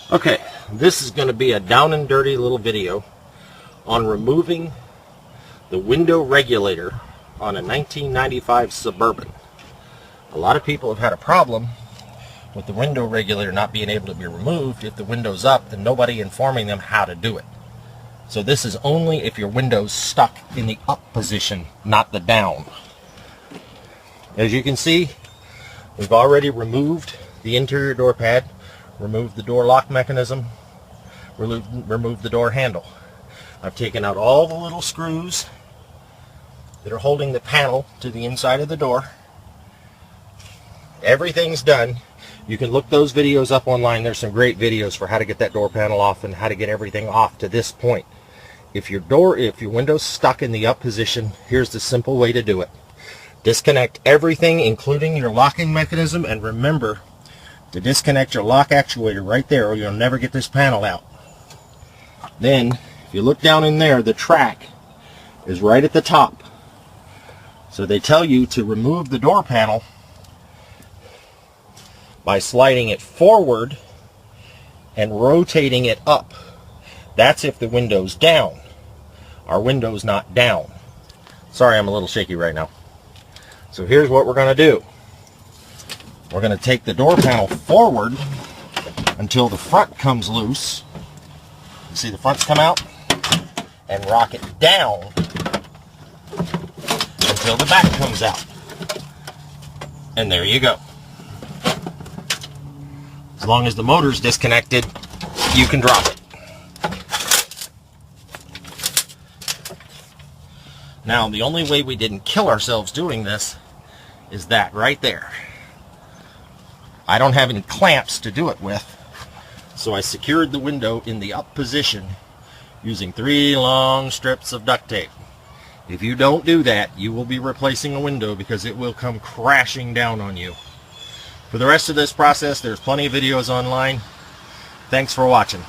Okay, this is going to be a down and dirty little video on removing the window regulator on a 1995 Suburban. A lot of people have had a problem with the window regulator not being able to be removed if the window's up and nobody informing them how to do it. So this is only if your window's stuck in the up position, not the down. As you can see, we've already removed the interior door pad, removed the door lock mechanism, removed the door handle. I've taken out all the little screws that are holding the panel to the inside of the door. Everything's done. You can look those videos up online. There's some great videos for how to get that door panel off and how to get everything off to this point. If your window's stuck in the up position, here's the simple way to do it. Disconnect everything, including your locking mechanism, and remember to disconnect your lock actuator right there or you'll never get this panel out. Then, if you look down in there, the track is right at the top. So they tell you to remove the door panel by sliding it forward and rotating it up. That's if the window's down. Our window's not down. Sorry, I'm a little shaky right now. So here's what we're going to do. We're going to take the door panel forward until the front comes loose. You see the fronts come out? And rock it down until the back comes out. And there you go. As long as the motor's disconnected, you can drop it. Now, the only way we didn't kill ourselves doing this is that right there. I don't have any clamps to do it with, so I secured the window in the up position using 3 long strips of duct tape. If you don't do that, you will be replacing a window because it will come crashing down on you. For the rest of this process, there's plenty of videos online. Thanks for watching.